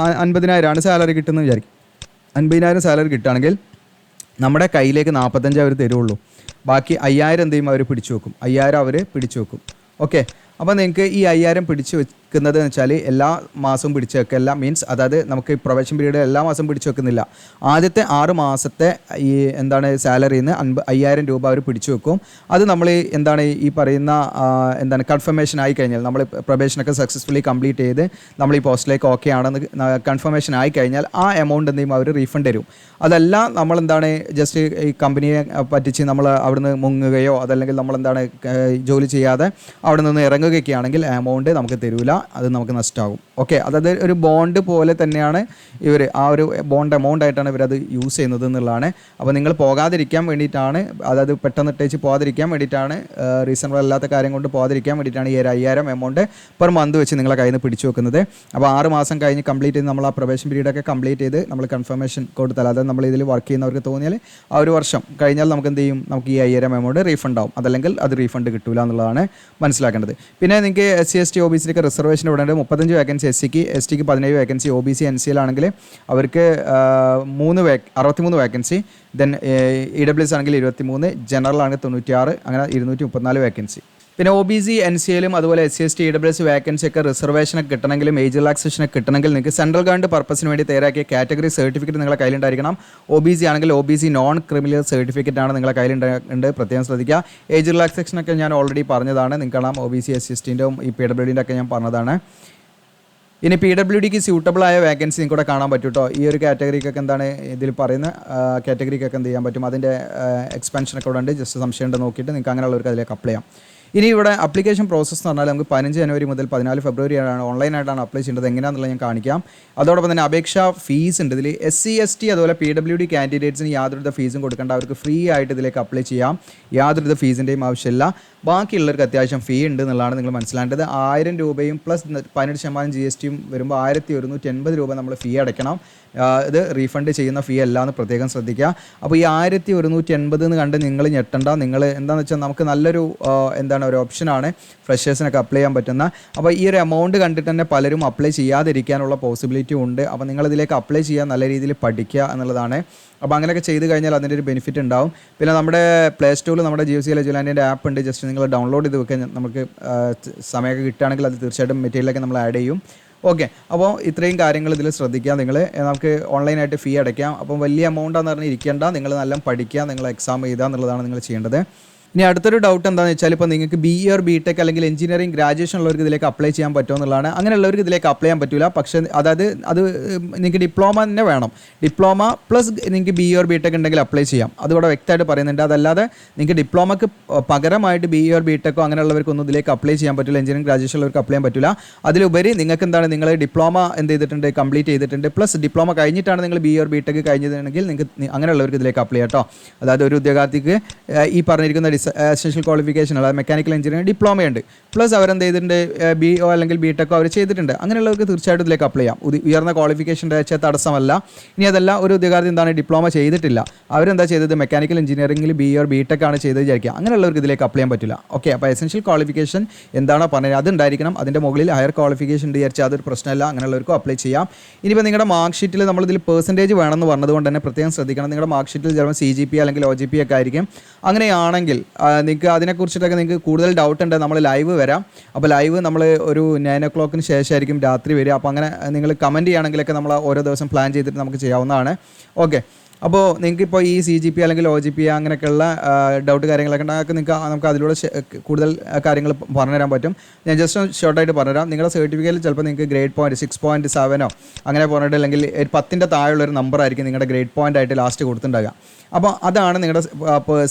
50,000 സാലറി കിട്ടുന്നത് വിചാരിക്കും. 50,000 സാലറി കിട്ടുകയാണെങ്കിൽ നമ്മുടെ കയ്യിലേക്ക് 45 അവർ തരുള്ളൂ. ബാക്കി 5,000 എന്ത് ചെയ്യും, അവർ പിടിച്ചു വെക്കും. 5,000 അവർ പിടിച്ചു വെക്കും. ഓക്കെ, അപ്പോൾ നിങ്ങൾക്ക് ഈ 5,000 പിടിച്ചു വെക്കുന്നത് എന്ന് വെച്ചാൽ എല്ലാ മാസവും പിടിച്ചു വെക്കില്ല. മീൻസ് അതായത് നമുക്ക് പ്രൊബേഷൻ പീരീഡ് എല്ലാ മാസവും പിടിച്ചു വെക്കുന്നില്ല. ആദ്യത്തെ 6 മാസത്തെ ഈ എന്താണ് സാലറിയിൽ നിന്ന് 5,000 രൂപ അവർ പിടിച്ചു വെക്കും. അത് നമ്മൾ എന്താണ് ഈ പറയുന്ന എന്താണ് കൺഫർമേഷൻ ആയി കഴിഞ്ഞാൽ, നമ്മൾ പ്രൊബേഷനൊക്കെ സക്സസ്ഫുള്ളി കംപ്ലീറ്റ് ചെയ്ത് നമ്മൾ ഈ പോസ്റ്റിലേക്ക് ഓക്കെ ആണെന്ന് കൺഫർമേഷൻ ആയി കഴിഞ്ഞാൽ ആ എമൗണ്ട് എന്ത് ചെയ്യും, അവർ റീഫണ്ട് തരും. അതല്ല നമ്മളെന്താണ് ജസ്റ്റ് ഈ കമ്പനിയെ പറ്റിച്ച് നമ്മൾ അവിടുന്ന് മുങ്ങുകയോ അതല്ലെങ്കിൽ നമ്മളെന്താണ് ജോലി ചെയ്യാതെ അവിടെ നിന്ന് ഇറങ്ങുകയൊക്കെ ആണെങ്കിൽ എമൗണ്ട് നമുക്ക് തരില്ല. അത് നമുക്ക് നഷ്ടമാകും. ഓക്കെ, അതായത് ഒരു ബോണ്ട് പോലെ തന്നെയാണ് ഇവർ ആ ഒരു ബോണ്ട് എമൗണ്ട് ആയിട്ടാണ് ഇവരത് യൂസ് ചെയ്യുന്നത് എന്നുള്ളതാണ്. അപ്പോൾ നിങ്ങൾ പോകാതിരിക്കാൻ വേണ്ടിയിട്ടാണ്, അതായത് പെട്ടെന്ന് ഇട്ടേച്ച് പോകാതിരിക്കാൻ വേണ്ടിയിട്ടാണ്, റീസണബിൾ അല്ലാത്ത കാര്യം കൊണ്ട് പോകാതിരിക്കാൻ വേണ്ടിയിട്ടാണ് ഈ ഒരു 5000 എമൗണ്ട് പെർ മന്ത് വെച്ച് നിങ്ങളെ കയ്യിൽ നിന്ന് പിടിച്ചു വെക്കുന്നത്. അപ്പോൾ 6 മാസം കഴിഞ്ഞ് കംപ്ലീറ്റ് ചെയ്ത് നമ്മൾ ആ പ്രൊബേഷൻ പീരീഡൊക്കെ കംപ്ലീറ്റ് ചെയ്ത് നമ്മൾ കൺഫർമേഷൻ കൊടുത്താൽ, അതായത് നമ്മൾ ഇതിൽ വർക്ക് ചെയ്യുന്നവർക്ക് തോന്നിയാൽ ആ ഒരു വർഷം കഴിഞ്ഞാൽ നമുക്ക് എന്ത് ചെയ്യും, നമുക്ക് ഈ 5000 എമൗണ്ട് റീഫണ്ട് ആവും. അതല്ലെങ്കിൽ അത് റീഫണ്ട് കിട്ടില്ല എന്നുള്ളതാണ് മനസ്സിലാക്കേണ്ടത്. പിന്നെ നിങ്ങൾക്ക് SC ST OBC റിസർവേഷൻ ഇവിടെ ഉണ്ട്. 35 വേക്കൻസി SCക്ക്, STക്ക് 17 വേക്കൻസി, OBC NCL ആണെങ്കിൽ അവർക്ക് 63 വേക്കൻസി, ദെൻ EWS ആണെങ്കിൽ 23, ജനറൽ ആണെങ്കിൽ 96, അങ്ങനെ 234 വേക്കൻസി. പിന്നെ OBC NCLും അതുപോലെ SC ST EWS വേക്കൻസി ഒക്കെ റിസർവേഷനൊക്കെ കിട്ടണമെങ്കിലും ഏജ് റിലാക്സേഷനൊക്കെ കിട്ടണമെങ്കിൽ നിങ്ങൾക്ക് സെൻട്രൽ ഗവൺമെൻറ് പർപ്പസിന് വേണ്ടി തയ്യാറാക്കിയ കാറ്റഗറി സർട്ടിഫിക്കറ്റ് നിങ്ങളുടെ കയ്യിലുണ്ടായിരിക്കണം. OBC ആണെങ്കിൽ OBC നോൺ ക്രിമിനൽ സർട്ടിഫിക്കറ്റ് ആണ് നിങ്ങളുടെ കയ്യിലുണ്ട്, പ്രത്യേകം ശ്രദ്ധിക്കുക. ഏജ് റിലാക്സേഷനൊക്കെ ഞാൻ ഓൾറെഡി പറഞ്ഞതാണ്, നിങ്ങൾക്ക് കാണാം OBC SC STൻ്റെയും ഈ PWDൻ്റെ ഒക്കെ ഞാൻ പറഞ്ഞതാണ്. ഇനി PWDക്ക് സ്യൂട്ടബിൾ ആയ വേക്കൻസി നിങ്ങൾക്ക് കൂടെ കാണാൻ പറ്റും കേട്ടോ. ഈ ഒരു കാറ്റഗറിക്കൊക്കെ എന്താണ് ഇതിൽ പറയുന്ന കാറ്റഗറിക്കൊക്കെ എന്ത് ചെയ്യാൻ പറ്റും, അതിൻ്റെ എക്സ്പാൻഷനൊക്കെ ഇവിടെ ഉണ്ട്. ജസ്റ്റ് സംശയം ഉണ്ട് നോക്കിയിട്ട് നിങ്ങൾക്ക് അങ്ങനെയുള്ളവർക്ക് അതിലേക്ക് അപ്ലൈ ചെയ്യാം. ഇനി ഇവിടെ അപ്ലിക്കേഷൻ പ്രോസസ്സ് എന്ന് പറഞ്ഞാൽ നമുക്ക് 15 ജനുവരി മുതൽ 14 ഫെബ്രുവരി ആണ് ഓൺലൈനായിട്ടാണ് അപ്ലൈ ചെയ്യേണ്ടത്. എങ്ങനെയാണെന്നുള്ളത് ഞാൻ കാണിക്കാം. അതോടൊപ്പം തന്നെ അപേക്ഷാ ഫീസ് ഉണ്ട് ഇതിൽ. SC ST അതുപോലെ PWD കാൻഡിഡേറ്റ്സിന് യാതൊരുവിധ ഫീസും കൊടുക്കേണ്ട, അവർക്ക് ഫ്രീ ആയിട്ട് ഇതിലേക്ക് അപ്ലൈ ചെയ്യാം. യാതൊരുവിധ ഫീസിൻ്റെയും ആവശ്യമില്ല. ബാക്കിയുള്ളവർക്ക് അത്യാവശ്യം ഫീ ഉണ്ട് എന്നുള്ളതാണ് നിങ്ങൾ മനസ്സിലാക്കേണ്ടത്. 1000 രൂപയും പ്ലസ് 18% GSTയും വരുമ്പോൾ 1180 രൂപ നമ്മൾ ഫീ അടയ്ക്കണം. ഇത് റീഫണ്ട് ചെയ്യുന്ന ഫീ അല്ല എന്ന് പ്രത്യേകം ശ്രദ്ധിക്കുക. അപ്പോൾ ഈ 1180 എന്ന് കണ്ട് നിങ്ങൾ ഞെട്ടണ്ട. നിങ്ങൾ എന്താണെന്ന് വെച്ചാൽ നമുക്ക് നല്ലൊരു ഒരു ഓപ്ഷനാണ് ഫ്രഷേഴ്സിനൊക്കെ അപ്ലൈ ചെയ്യാൻ പറ്റുന്ന. അപ്പോൾ ഈ ഒരു എമൗണ്ട് കണ്ടിട്ട് തന്നെ പലരും അപ്ലൈ ചെയ്യാതിരിക്കാനുള്ള പോസിബിലിറ്റി ഉണ്ട്. അപ്പോൾ നിങ്ങളിതിലേക്ക് അപ്ലൈ ചെയ്യാൻ നല്ല രീതിയിൽ പഠിക്കുക എന്നുള്ളതാണ്. അപ്പോൾ അങ്ങനെയൊക്കെ ചെയ്ത് കഴിഞ്ഞാൽ അതിൻ്റെ ഒരു ബെനിഫിറ്റ് ഉണ്ടാവും. പിന്നെ നമ്മുടെ പ്ലേ സ്റ്റോറിൽ നമ്മുടെ GeoCL എജുലാൻഡിൻ്റെ ആപ്പ് ഉണ്ട്. ജസ്റ്റ് നിങ്ങൾ ഡൗൺലോഡ് ചെയ്ത് വെക്കാൻ നമുക്ക് സമയമൊക്കെ കിട്ടുകയാണെങ്കിൽ അത് തീർച്ചയായിട്ടും മെറ്റീരിയലൊക്കെ നമ്മൾ ആഡ് ചെയ്യും. ഓക്കെ, അപ്പോൾ ഇത്രയും കാര്യങ്ങൾ ഇതിൽ ശ്രദ്ധിക്കുക. നിങ്ങൾ നമുക്ക് ഓൺലൈനായിട്ട് ഫീ അടയ്ക്കാം. അപ്പം വലിയ എമൗണ്ടാന്ന് പറഞ്ഞ് ഇരിക്കേണ്ട, നിങ്ങൾ നല്ല പഠിക്കുക, നിങ്ങൾ എക്സാം എഴുതുക എന്നുള്ളതാണ് നിങ്ങൾ ചെയ്യേണ്ടത്. ഇനി അടുത്തൊരു ഡൗട്ട് എന്താണെന്ന് വെച്ചാൽ, ഇപ്പോൾ നിങ്ങൾക്ക് BE or BTech അല്ലെങ്കിൽ എഞ്ചിനീയറിംഗ് ഗ്രാജുവേഷൻ ഉള്ളവർക്ക് ഇതിലേക്ക് അപ്ലൈ ചെയ്യാൻ പറ്റുമോ എന്നുള്ളതാണ്. അങ്ങനെയുള്ളവർക്ക് ഇതിലേക്ക് അപ്ലൈ ചെയ്യാൻ പറ്റില്ല. പക്ഷേ അത് നിങ്ങൾക്ക് ഡിപ്ലോമ തന്നെ വേണം. ഡിപ്ലോമ പ്ലസ് നിങ്ങൾക്ക് BE or BTech ഉണ്ടെങ്കിൽ അപ്ലൈ ചെയ്യാം. അതിവിടെ വ്യക്തമായിട്ട് പറയുന്നുണ്ട്. അതല്ലാതെ നിങ്ങൾക്ക് ഡിപ്ലോമക്ക് പകരമായിട്ട് BE or BTech അങ്ങനെയുള്ളവർക്കൊന്നും ഇതിലേക്ക് അപ്ലൈ ചെയ്യാൻ പറ്റില്ല. എഞ്ചിനീയറിംഗ് ഗ്രാജുവേഷൻ ഉള്ളവർക്ക് അപ്ലൈ ചെയ്യാൻ പറ്റില്ല. അതിലുപരി നിങ്ങൾക്ക് എന്താണ്, നിങ്ങൾ ഡിപ്ലോമ എന്ത് ചെയ്തിട്ടുണ്ട്, കംപ്ലീറ്റ് ചെയ്തിട്ടുണ്ട്, പ്ലസ് ഡിപ്ലോമ കഴിഞ്ഞിട്ടാണ് നിങ്ങൾ BE or BTech കഴിഞ്ഞിട്ടുണ്ടെങ്കിൽ നിങ്ങൾക്ക് അങ്ങനെയുള്ളവർക്ക് ഇതിലേക്ക് അപ്ലൈ ചെയ്യാം കേട്ടോ. അതായത് ഒരു ഉദ്യോഗാർത്ഥിക്ക് ഈ പറഞ്ഞിരിക്കുന്ന എസൻഷ്യൽ ക്വാളിഫിക്കേഷൻ അതായത് മെക്കാനിക്കൽ എഞ്ചിനീയറിംഗ് ഡിപ്ലോമയുണ്ട്, പ്ലസ് അവരെന്ത് ചെയ്തിട്ടുണ്ട് BE അല്ലെങ്കിൽ BTech അവർ ചെയ്തിട്ടുണ്ട്. അങ്ങനെയുള്ളവർക്ക് തീർച്ചയായിട്ടും ഇതിലേക്ക് അപ്ലൈ ചെയ്യാം. ഉയർന്ന ക്വാളിഫിക്കേഷൻ്റെ തടസ്സമല്ല. ഇനി അതല്ല, ഒരു ഉദ്യോഗാർത്ഥി എന്താണ് ഡിപ്ലോമ ചെയ്തിട്ടില്ല, അവരെന്താ ചെയ്തത് മെക്കാനിക്കൽ എഞ്ചിനീയറിംഗിൽ BE or BTech ആണ് ചെയ്ത് വിചാരിക്കുക, അങ്ങനെയുള്ളവർക്ക് ഇതിലേക്ക് അപ്ലൈ ചെയ്യാൻ പറ്റില്ല. ഓക്കെ, അപ്പോൾ എസൻഷ്യൽ ക്വാളിഫിക്കേഷൻ എന്താണോ പറഞ്ഞത് അതുണ്ടായിരിക്കണം. അതിൻ്റെ മുകളിൽ ഹയർ ക്വാളിഫിക്കേഷൻ ഉണ്ട് വിചാരിച്ചാൽ അതൊരു പ്രശ്നമല്ല, അങ്ങനെയുള്ളവർക്കും അപ്ലൈ ചെയ്യാം. ഇനിയിപ്പോൾ നിങ്ങളുടെ മാർക്ക് ഷീറ്റിൽ നമ്മളിതിൽ പെർസെൻറ്റേജ് വേണമെന്ന് പറഞ്ഞതുകൊണ്ട് തന്നെ പ്രത്യേകം ശ്രദ്ധിക്കണം. നിങ്ങളുടെ മാർക്ക് ഷീറ്റിൽ ചിലപ്പോൾ CGP അല്ലെങ്കിൽ OGP ഒക്കെ ആയിരിക്കും. അങ്ങനെയാണെങ്കിൽ നിങ്ങൾക്ക് അതിനെക്കുറിച്ചിട്ടൊക്കെ നിങ്ങൾക്ക് കൂടുതൽ ഡൗട്ട് ഉണ്ട്, നമ്മൾ ലൈവ് വരാം. അപ്പോൾ ലൈവ് നമ്മൾ ഒരു 9 o'clock ശേഷമായിരിക്കും രാത്രി വരിക. അപ്പോൾ അങ്ങനെ നിങ്ങൾ കമൻറ്റ് ചെയ്യുകയാണെങ്കിലൊക്കെ നമ്മൾ ഓരോ ദിവസം പ്ലാൻ ചെയ്തിട്ട് നമുക്ക് ചെയ്യാവുന്നതാണ്. ഓക്കെ, അപ്പോൾ നിങ്ങൾക്കിപ്പോൾ ഈ CGP അല്ലെങ്കിൽ OGP അങ്ങനെയൊക്കെയുള്ള ഡൗട്ട് കാര്യങ്ങളൊക്കെ ഉണ്ടെങ്കിൽ നമുക്ക് അതിലൂടെ കൂടുതൽ കാര്യങ്ങൾ പറഞ്ഞുതരാൻ പറ്റും. ഞാൻ ജസ്റ്റ് ഷോർട്ടായിട്ട് പറഞ്ഞുതരാം. നിങ്ങളുടെ സർട്ടിഫിക്കറ്റിൽ ചിലപ്പോൾ നിങ്ങൾക്ക് ഗ്രേഡ് പോയിൻറ്റ് 6.7 അങ്ങനെ പറഞ്ഞിട്ട് അല്ലെങ്കിൽ 10ൻ്റെ താഴെയുള്ളൊരു നമ്പർ ആയിരിക്കും നിങ്ങളുടെ ഗ്രേഡ് പോയിൻ്റ് ആയിട്ട് ലാസ്റ്റ് കൊടുത്തിട്ടുണ്ടാകുക. അപ്പോൾ അതാണ് നിങ്ങളുടെ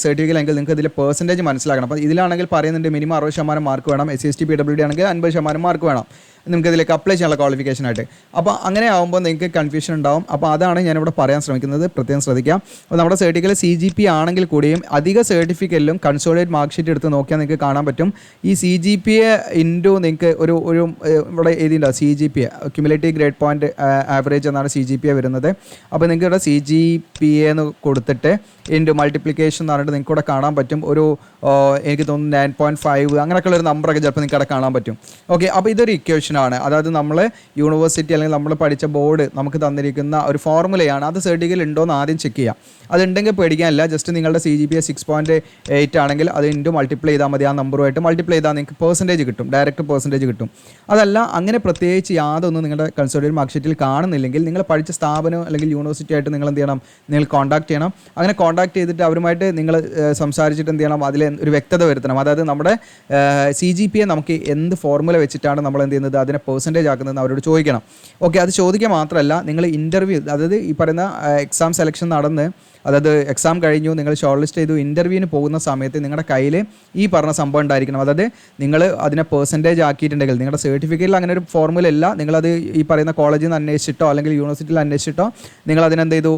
സർട്ടിഫിക്കറ്റ് എങ്കിൽ നിങ്ങൾക്ക് ഇതിൽ പെർസെൻറ്റേജ് മനസ്സിലാക്കണം. അപ്പോൾ ഇതിലാണെങ്കിൽ പറയുന്നുണ്ട് മിനിമം 60% മാർക്ക് വേണം, SC ST PWD ആണെങ്കിൽ 50% മാർക്ക് വേണം നിങ്ങൾക്ക് ഇതിലേക്ക് അപ്ലൈ ചെയ്യാനുള്ള ക്വാളിഫിക്കേഷനായിട്ട്. അപ്പോൾ അങ്ങനെ ആകുമ്പോൾ നിങ്ങൾക്ക് കൺഫ്യൂഷൻ ഉണ്ടാവും. അപ്പോൾ അതാണ് ഞാനിവിടെ പറയാൻ ശ്രമിക്കുന്നത്, പ്രത്യേകം ശ്രദ്ധിക്കാം. അപ്പോൾ നമ്മുടെ സർട്ടിഫിക്കറ്റ് CGP ആണെങ്കിൽ കൂടിയും അധിക സർട്ടിഫിക്കറ്റിലും കൺസോളിഡേറ്റ് മാർക്ക് ഷീറ്റ് എടുത്ത് നോക്കിയാൽ നിങ്ങൾക്ക് കാണാൻ പറ്റും. ഈ CGPA ഇൻറ്റു നിങ്ങൾക്ക് ഒരു ഇവിടെ എഴുതിയിട്ടുണ്ടാവും CGPA cumulative grade point average എന്നാണ് CGPA വരുന്നത്. അപ്പോൾ നിങ്ങൾക്ക് ഇവിടെ CGPA എന്ന് കൊടുത്തിട്ട് ഇൻറ്റു മൾട്ടിപ്ലിക്കേഷൻ എന്ന് പറഞ്ഞിട്ട് നിങ്ങൾക്ക് ഇവിടെ കാണാൻ പറ്റും. എനിക്ക് തോന്നുന്നു 9.5 അങ്ങനെയൊക്കെയുള്ള ഒരു നമ്പറൊക്കെ ചിലപ്പോൾ നിങ്ങൾക്ക് അവിടെ കാണാൻ പറ്റും. ഓക്കെ, അപ്പോൾ ഇതൊരു ഇക്വേഷൻ ആണ്. അതായത് നമ്മൾ യൂണിവേഴ്സിറ്റി അല്ലെങ്കിൽ നമ്മൾ പഠിച്ച ബോർഡ് നമുക്ക് തന്നിരിക്കുന്ന ഒരു ഫോർമുലയാണ്. അത് സർട്ടിഫിക്കറ്റ് ഉണ്ടോ എന്ന് ആദ്യം ചെക്ക് ചെയ്യാം. അതുണ്ടെങ്കിൽ പേടിക്കാനില്ല. ജസ്റ്റ് നിങ്ങളുടെ CGPA 6.8 ആണെങ്കിൽ അത് ഇൻറ്റു മൾട്ടിപ്ലൈ ചെയ്താൽ മതി. ആ നമ്പറുമായിട്ട് മൾട്ടിപ്ലൈ ചെയ്താൽ നിങ്ങൾക്ക് പെർസെൻറ്റേജ് കിട്ടും, ഡയറക്റ്റ് പെർസെൻറ്റേജ് കിട്ടും. അതല്ല അങ്ങനെ പ്രത്യേകിച്ച് യാതൊന്നും നിങ്ങളുടെ കൺസോളിഡേറ്റ് മാർക്ക് ഷീറ്റിൽ കാണുന്നില്ലെങ്കിൽ നിങ്ങൾ പഠിച്ച സ്ഥാപനം അല്ലെങ്കിൽ യൂണിവേഴ്സിറ്റി ആയിട്ട് നിങ്ങൾ എന്ത് ചെയ്യണം, നിങ്ങൾ കോൺടാക്ട് ചെയ്യണം. അങ്ങനെ കോൺടാക്ട് ചെയ്തിട്ട് അവരുമായിട്ട് നിങ്ങൾ സംസാരിച്ചിട്ട് എന്ത് ചെയ്യണം, അതിൽ ഒരു വ്യക്തത വരുത്തണം. അതായത് നമ്മുടെ CGPA നമുക്ക് എന്ത് ഫോർമുല വെച്ചിട്ടാണ് നമ്മൾ എന്ത് ചെയ്യുന്നത് അതിനെ പെർസെൻറ്റേജ് ആക്കുന്നതെന്ന് അവരോട് ചോദിക്കണം. ഓക്കെ, അത് ചോദിക്കുക മാത്രമല്ല നിങ്ങൾ ഇൻ്റർവ്യൂ, അതായത് ഈ പറയുന്ന എക്സാം സെലക്ഷൻ നടന്ന് അതായത് എക്സാം കഴിഞ്ഞു, നിങ്ങൾ ഷോർട്ട് ലിസ്റ്റ് ചെയ്തു, ഇൻ്റർവ്യൂവിന് പോകുന്ന സമയത്ത് നിങ്ങളുടെ കയ്യിൽ ഈ പറഞ്ഞ സംഭവം ഉണ്ടായിരിക്കണം. അതായത് നിങ്ങൾ അതിനെ പെർസെൻറ്റേജ് ആക്കിയിട്ടുണ്ടെങ്കിൽ നിങ്ങളുടെ സർട്ടിഫിക്കറ്റിൽ അങ്ങനെ ഒരു ഫോർമുല ഇല്ല. നിങ്ങളത് ഈ പറയുന്ന കോളേജിൽ നിന്ന് അന്വേഷിച്ചിട്ടോ അല്ലെങ്കിൽ യൂണിവേഴ്സിറ്റിയിൽ അന്വേഷിച്ചിട്ടോ നിങ്ങൾ അതിനെന്ത് ചെയ്തു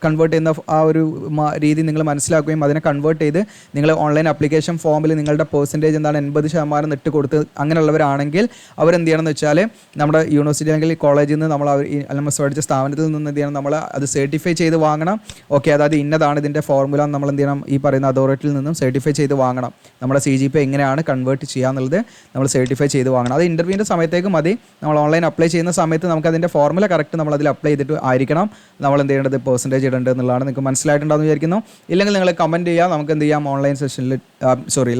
കൺവേർട്ട് ചെയ്യുന്ന ആ ഒരു രീതി നിങ്ങൾ മനസ്സിലാക്കുകയും അതിനെ കൺവേർട്ട് ചെയ്ത് നിങ്ങൾ ഓൺലൈൻ ആപ്ലിക്കേഷൻ ഫോമിൽ നിങ്ങളുടെ പെർസെൻറ്റേജ് എന്താണ് 80% ഇട്ട് കൊടുത്ത് അങ്ങനെയുള്ളവരാണെങ്കിൽ അവരെന്ത് ചെയ്യണമെന്ന് വെച്ചാൽ നമ്മുടെ യൂണിവേഴ്സിറ്റി അല്ലെങ്കിൽ കോളേജിൽ നിന്ന് നമ്മൾ LMS പഠിച്ച സ്ഥാപനത്തിൽ നിന്ന് എന്ത് ചെയ്യണം, നമ്മൾ അത് സർട്ടിഫൈ ചെയ്ത് വാങ്ങണം. ഓക്കെ, അതായത് ഇന്നതാണ് ഇതിൻ്റെ ഫോർമുല നമ്മൾ എന്ത് ചെയ്യണം, ഈ പറയുന്ന അതോറിറ്റിയിൽ നിന്നും സർട്ടിഫൈ ചെയ്ത് വാങ്ങണം. നമ്മുടെ CGPA എങ്ങനെയാണ് കൺവേർട്ട് ചെയ്യുക എന്നുള്ളത് നമ്മൾ സർട്ടിഫൈ ചെയ്ത് വാങ്ങണം. അത് ഇൻ്റർവ്യൂവിൻ്റെ സമയത്തേക്ക് മതി. നമ്മൾ ഓൺലൈൻ അപ്ലൈ ചെയ്യുന്ന സമയത്ത് നമുക്ക് അതിൻ്റെ ഫോർമുല കറക്റ്റ് നമ്മൾ അതിൽ അപ്ലൈ ചെയ്തിട്ട് ആയിരിക്കണം നമ്മൾ എന്ത് ചെയ്യേണ്ടത്, പെർസെൻറ്റേജ് ഇടേണ്ടത് എന്നുള്ളതാണ്. നിങ്ങൾക്ക് മനസ്സിലായിട്ടുണ്ടാകുന്ന വിചാരിക്കുന്നു. ഇല്ലെങ്കിൽ നിങ്ങൾ കമൻറ്റ് ചെയ്യുക, നമുക്ക് എന്ത് ചെയ്യാം, ഓൺലൈൻ സെഷനിൽ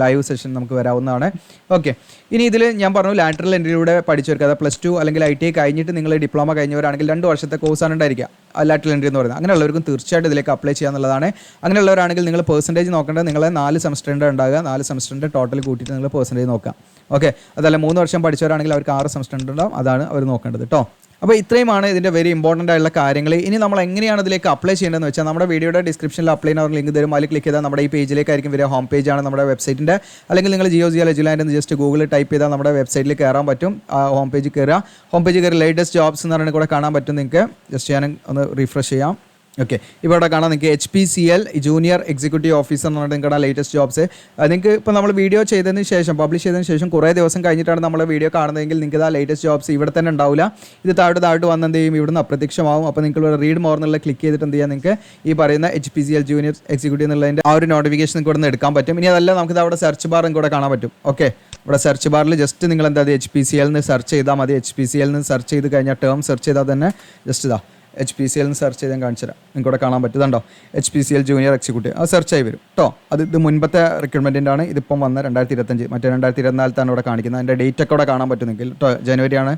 ലൈവ് സെഷൻ നമുക്ക് വരാവുന്നതാണ്. ഓക്കെ, ഇനി ഇതിൽ ഞാൻ പറഞ്ഞു ലാറ്ററൽ എൻട്രിയിലൂടെ പഠിച്ചവർക്ക്, അതായത് +2 അല്ലെങ്കിൽ ITI കഴിഞ്ഞിട്ട് നിങ്ങൾ ഡിപ്ലോമ കഴിഞ്ഞവരാണെങ്കിൽ 2 വർഷത്തെ കോഴ്സാണ് ഉണ്ടായിരിക്കുക ലാറ്ററൽ എൻട്രി എന്ന് പറയുന്നത്. അങ്ങനെയുള്ളവർക്കും തീർച്ചയായിട്ടും ഇതിലേക്ക് അപ്ലൈ ചെയ്യാന്നുള്ളതാണ്. അങ്ങനെയുള്ളവരാണെങ്കിൽ നിങ്ങൾ പെർസെൻറ്റേജ് നോക്കേണ്ടത് നിങ്ങളെ 4 സെമസ്റ്ററിൻ്റെ ഉണ്ടാകുക, 4 സെമസ്റ്ററിൻ്റെ ടോട്ടൽ കൂട്ടിയിട്ട് നിങ്ങൾ പെർസെൻറ്റേജ് നോക്കാം. ഓക്കെ, അതല്ല 3 വർഷം പഠിച്ചവരാണെങ്കിൽ അവർക്ക് 6 സെമസ്റ്റർ ഉണ്ടാവും, അതാണ് അവർ നോക്കേണ്ടത് കേട്ടോ. അപ്പോൾ ഇത്രയുമാണ് ഇതിൻ്റെ വെരി ഇമ്പോർട്ടൻ്റ് ആയിട്ടുള്ള കാര്യങ്ങൾ. ഇനി നമ്മൾ എങ്ങനെയാണ് ഇതിലേക്ക് അപ്ലൈ ചെയ്യേണ്ടതെന്ന് വെച്ചാൽ നമ്മുടെ വീഡിയോയുടെ ഡിസ്ക്രിപ്ഷനിൽ അപ്ലൈ ചെയ്യുന്ന ലിങ്ക് തരും. അതിൽ ക്ലിക്ക് ചെയ്താൽ നമ്മുടെ ഈ പേജിലേക്കായിരിക്കും വരിക. ഹോം പേജാണ് നമ്മുടെ വെബ്സൈറ്റിൻ്റെ. അല്ലെങ്കിൽ നിങ്ങൾ GeoGL എജുലാൻഡ് എന്ന് ജസ്റ്റ് ഗൂഗിളിൽ ടൈപ്പ് ചെയ്താൽ നമ്മുടെ വെബ്സൈറ്റിൽ കയറാൻ പറ്റും. ഹോം പേജിൽ കയറുക. ഹോം പേജിൽ കയറി ലേറ്റസ്റ്റ് ജോബ്സ് എന്ന് പറയുന്നത് കൂടെ കാണാൻ പറ്റും നിങ്ങൾക്ക്. ജസ്റ്റ് ഞാൻ ഒന്ന് റീഫ്രഷ് ചെയ്യാം. ഓക്കെ, ഇപ്പോൾ ഇവിടെ കാണാം നിങ്ങൾക്ക് HPCL ജൂനിയർ എക്സിക്യൂട്ടീവ് ഓഫീസർ എന്ന് പറഞ്ഞിട്ട് നിങ്ങളുടെ ലേറ്റസ്റ്റ് ജോബ്സ്. നിങ്ങൾക്ക് ഇപ്പോൾ നമ്മൾ വീഡിയോ ചെയ്തതിന് ശേഷം പബ്ലിഷ് ചെയ്തതിന് ശേഷം കുറേ ദിവസം കഴിഞ്ഞിട്ടാണ് നമ്മൾ വീഡിയോ കാണുന്നതെങ്കിൽ നിങ്ങൾക്ക് ആ ലേറ്റസ്റ്റ് ജോബ്സ് ഇവിടെ തന്നെ ഉണ്ടാവില്ല. ഇത് താഴോട്ട് വന്ന് എന്ത് ചെയ്യും, ഇവിടുന്ന് അപ്രത്യക്ഷമാവും. അപ്പോൾ നിങ്ങൾക്ക് റീഡ് മോർ എന്നുള്ള ക്ലിക്ക് ചെയ്തിട്ട് എന്ത് ചെയ്യാം, നിങ്ങൾക്ക് ഈ പറയുന്ന HPCL ജൂനിയർ എക്സിക്യൂട്ടീവ് എന്നുള്ളതിൻ്റെ ആ ഒരു നോട്ടിഫിക്കേഷൻ നിങ്ങൾക്ക് ഇവിടെ നിന്ന് എടുക്കാൻ പറ്റും. ഇനി അതല്ല നമുക്കിത് അവിടെ സെർച്ച് ബാർ കൂടെ കാണാൻ പറ്റും. ഓക്കെ, ഇവിടെ സെർച്ച് ബാറിൽ ജസ്റ്റ് നിങ്ങൾ എന്താ HPCL എന്ന് സെർച്ച് ചെയ്താൽ മതി. HPCL എന്ന് സെർച്ച് ചെയ്ത് കഴിഞ്ഞാൽ ടേം സെർച്ച് ചെയ്താൽ തന്നെ ജസ്റ്റ് ഇതാ HPCL എന്ന് സെർച്ച് ചെയ്താൽ കാണിച്ചു തരാം. നിങ്ങൾക്കിവിടെ കാണാൻ പറ്റുന്നുണ്ടോ, HPCL ജൂനിയർ എക്സിക്യൂട്ടീവ്. അത് സെർച്ച് ആയി വരും കേട്ടോ. ഇത് മുൻപത്തെ റിക്രൂട്ട്മെൻറ്റിൻ്റെ ആണ്. ഇതിപ്പം വന്ന 2025, മറ്റേ 2024 ഇവിടെ കാണിക്കുന്നത്. അതിൻ്റെ ഡേറ്റ് ഒക്കെ ഇവിടെ കാണാൻ പറ്റും നിങ്ങൾക്ക് കേട്ടോ. ജനുവരിയാണ്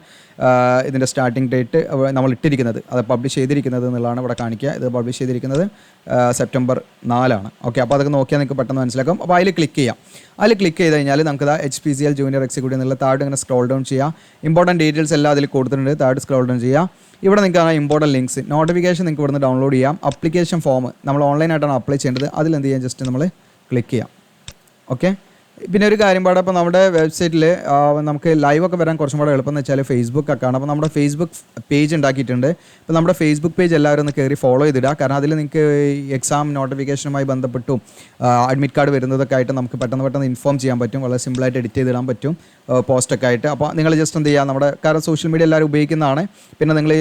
ഇതിൻ്റെ സ്റ്റാർട്ടിംഗ് ഡേറ്റ് നമ്മൾ ഇട്ടിരിക്കുന്നത്, അത് പബ്ലിഷ് ചെയ്തിരിക്കുന്നത് എന്നുള്ളതാണ് ഇവിടെ കാണിക്കുക. ഇത് പബ്ലിഷ് ചെയ്തിരിക്കുന്നത് സെപ്റ്റംബർ 4 ഓക്കെ, അപ്പോൾ അതൊക്കെ നോക്കിയാൽ നിങ്ങൾക്ക് പെട്ടെന്ന് മനസ്സിലാക്കും. അപ്പോൾ അതിൽ ക്ലിക്ക് ചെയ്യാം. അതിൽ ക്ലിക്ക് ചെയ്ത് കഴിഞ്ഞാൽ നമുക്ക് HPCL ജൂനിയർ എക്സിക്യൂട്ടീവ് എന്നുള്ള താഴെ ഇങ്ങനെ സ്ക്രോൾ ഡൗൺ ചെയ്യാം. ഇമ്പോർട്ടൻറ്റ് ഡീറ്റെയിൽസ് എല്ലാം അതിൽ കൊടുത്തിട്ടുണ്ട്. താഴെ സ്ക്രോൾ ഡൗൺ ചെയ്യാം. ഇവിടെ നിങ്ങൾക്ക് ഇമ്പോർട്ടൻറ്റ് ലിങ്ക്സ്, നോട്ടിഫിക്കേഷൻ നിങ്ങൾക്ക് ഇവിടുന്ന് ഡൗൺലോഡ് ചെയ്യാം. അപ്ലിക്കേഷൻ ഫോം നമ്മൾ ഓൺലൈനായിട്ടാണ് അപ്ലൈ ചെയ്യേണ്ടത്. അതിലെന്ത് ചെയ്യാം, ജസ്റ്റ് നമ്മൾ ക്ലിക്ക് ചെയ്യാം. ഓക്കെ, പിന്നെ ഒരു കാര്യം പാടെ, അപ്പോൾ നമ്മുടെ വെബ്സൈറ്റിൽ നമുക്ക് ലൈവൊക്കെ വരാൻ കുറച്ചും കൂടെ എളുപ്പം എന്ന് വെച്ചാൽ ഫേസ്ബുക്ക് അക്കൗണ്ട്. അപ്പോൾ നമ്മുടെ ഫേസ്ബുക്ക് പേജ് ഉണ്ടാക്കിയിട്ടുണ്ട്. ഇപ്പോൾ നമ്മുടെ ഫേസ്ബുക്ക് പേജ് എല്ലാവരും ഒന്ന് കയറി ഫോളോ ചെയ്തിടുക. കാരണം അതിൽ നിങ്ങൾക്ക് എക്സാം നോട്ടിഫിക്കേഷനുമായി ബന്ധപ്പെട്ടും അഡ്മിറ്റ് കാർഡ് വരുന്നതൊക്കെ ആയിട്ട് നമുക്ക് പെട്ടെന്ന് ഇൻഫോം ചെയ്യാൻ പറ്റും. വളരെ സിമ്പിളായിട്ട് എഡിറ്റ് ചെയ്തിടാൻ പറ്റും പോസ്റ്റൊക്കെ ആയിട്ട്. അപ്പോൾ നിങ്ങൾ ജസ്റ്റ് എന്ത് ചെയ്യുക, നമ്മുടെ കാരണം സോഷ്യൽ മീഡിയ എല്ലാവരും ഉപയോഗിക്കുന്നതാണ്. പിന്നെ നിങ്ങൾ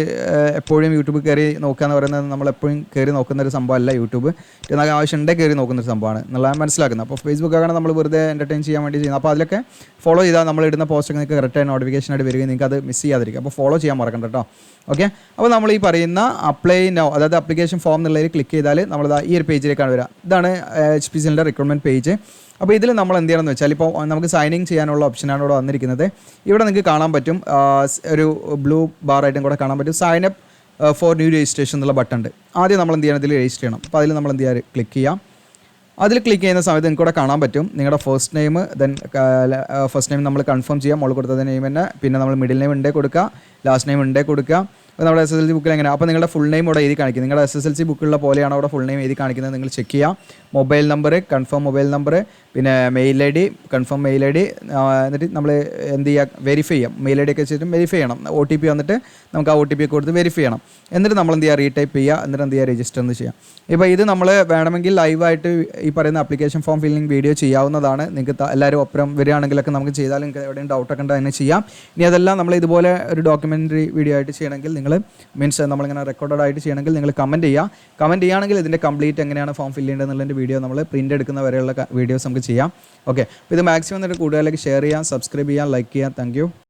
എപ്പോഴും യൂട്യൂബ് കയറി നോക്കുക എന്ന് പറയുന്നത് നമ്മളെപ്പോഴും കയറി നോക്കുന്ന ഒരു സംഭവമല്ല യൂട്യൂബ്. എന്നാൽ ആവശ്യമുണ്ടെങ്കിൽ കയറി നോക്കുന്നൊരു സംഭവമാണ് എന്നുള്ളതാണ് മനസ്സിലാക്കുന്നത്. അപ്പോൾ ഫേസ്ബുക്ക് ആണ് നമ്മൾ വെറുതെ എൻ്റർടൈൻ ചെയ്യാൻ വേണ്ടി ചെയ്യുന്നത്. അപ്പോൾ അതിലൊക്കെ ഫോളോ ചെയ്താൽ നമ്മൾ ഇടുന്ന പോസ്റ്റൊക്കെ നിങ്ങൾക്ക് കറക്റ്റായി നോട്ടിഫിക്കേഷനായിട്ട് വരികയും നിങ്ങൾക്ക് അത് മിസ് ചെയ്യാതിരിക്കും. അപ്പോൾ ഫോളോ ചെയ്യാൻ മറക്കണ്ട കേട്ടോ. ഓക്കെ, അപ്പോൾ നമ്മൾ ഈ പറയുന്ന അപ്ലൈ നൗ, അതായത് അപ്ലിക്കേഷൻ ഫോം എന്നുള്ളതിൽ ക്ലിക്ക് ചെയ്താൽ നമ്മൾ ഈ ഒരു പേജിലേക്കാണ് വരിക. ഇതാണ് HPCLൻ്റെ റിക്രൂട്ട്മെൻറ്റ് പേജ്. അപ്പോൾ ഇതിൽ നമ്മൾ എന്ത് ചെയ്യണമെന്ന് വെച്ചാൽ ഇപ്പോൾ നമുക്ക് സൈനിങ് ചെയ്യാനുള്ള ഓപ്ഷനാണ് ഇവിടെ വന്നിരിക്കുന്നത്. ഇവിടെ നിങ്ങൾക്ക് കാണാൻ പറ്റും ഒരു ബ്ലൂ ബാറായിട്ടും കൂടെ കാണാൻ പറ്റും sign up for new registration എന്നുള്ള ബട്ടൺ ഉണ്ട്. ആദ്യം നമ്മൾ എന്ത് ചെയ്യണം, ഇതിൽ രജിസ്റ്റർ ചെയ്യണം. അപ്പോൾ അതിൽ നമ്മൾ എന്ത് ചെയ്യുക, ക്ലിക്ക് ചെയ്യാം. അതിൽ ക്ലിക്ക് ചെയ്യുന്ന സമയത്ത് നിങ്ങൾക്ക് ഇവിടെ കാണാൻ പറ്റും നിങ്ങളുടെ ഫസ്റ്റ് നെയിം, ഫസ്റ്റ് നെയിം നമ്മൾ കൺഫേം ചെയ്യാം, മോൾ കൊടുത്തത് നെയിം തന്നെ. പിന്നെ നമ്മൾ മിഡിൽ നെയിം ഉണ്ടേ കൊടുക്കുക, ലാസ്റ്റ് നെയിം ഉണ്ടേ കൊടുക്കുക. അപ്പോൾ നമ്മുടെ SSLC ബുക്കിൽ എങ്ങനെ, അപ്പോൾ നിങ്ങളുടെ ഫുൾ നെയിം ഇവിടെ എഴുതി കാണിക്കും. നിങ്ങളുടെ SSLC ബുക്കുള്ള പോലെയാണ് അവിടെ ഫുൾ നെയിം എഴുതി കാണിക്കുന്നത്. നിങ്ങൾ ചെക്ക് ചെയ്യാം. Mobile number, confirm mobile number, പിന്നെ mail ID, confirm mail ID. എന്നിട്ട് നമ്മൾ എന്ത് ചെയ്യുക, വെരിഫൈ ചെയ്യാം. മെയിൽ ID ഒക്കെ വെച്ചിട്ട് വെരിഫൈ ചെയ്യണം. OTP വന്നിട്ട് നമുക്ക് ആ OTP ഒക്കെ കൊടുത്ത് വെരിഫൈ ചെയ്യണം. എന്നിട്ട് നമ്മൾ എന്ത് ചെയ്യുക, റീടൈപ്പ് ചെയ്യുക. എന്നിട്ട് എന്ത് ചെയ്യുക, രജിസ്റ്റർ എന്ന് ചെയ്യാം. ഇപ്പോൾ ഇത് നമ്മൾ വേണമെങ്കിൽ ലൈവായിട്ട് ഈ പറയുന്ന ആപ്ലിക്കേഷൻ ഫോം ഫില്ലിംഗ് വീഡിയോ ചെയ്യാവുന്നതാണ്. നിങ്ങൾക്ക് എല്ലാവരും ഒപ്പം വരികയാണെങ്കിലൊക്കെ നമുക്ക് ചെയ്താലും നിങ്ങൾക്ക് എവിടെയും ഡൗട്ടൊക്കെ ഉണ്ട് അതിനെ ചെയ്യാം. ഇനി അതെല്ലാം നമ്മൾ ഇതുപോലെ ഒരു ഡോക്യുമെൻ്ററി വീഡിയോ ആയിട്ട് ചെയ്യണമെങ്കിൽ നിങ്ങൾ മീൻസ് നമ്മളിങ്ങനെ റെക്കോർഡഡ് ആയിട്ട് ചെയ്യണമെങ്കിൽ നിങ്ങൾ കമൻറ്റ് ചെയ്യുകയാണെങ്കിൽ ഇതിൻ്റെ കംപ്ലീറ്റ് എങ്ങനെയാണ് ഫോം ഫില്ല് ചെയ്യേണ്ടത് എന്നുള്ളതിൻ്റെ വീഡിയോ നമ്മൾ പ്രിൻ്റ് എടുക്കുന്ന വരെയുള്ള വീഡിയോസ് നമുക്ക് ചെയ്യാം. ഓക്കെ, അപ്പോൾ ഇത് മാക്സിമം എന്നിട്ട് കൂടുതലേക്ക് ഷെയർ ചെയ്യാം, സബ്സ്ക്രൈബ് ചെയ്യാം, ലൈക്ക് ചെയ്യാം. Thank you.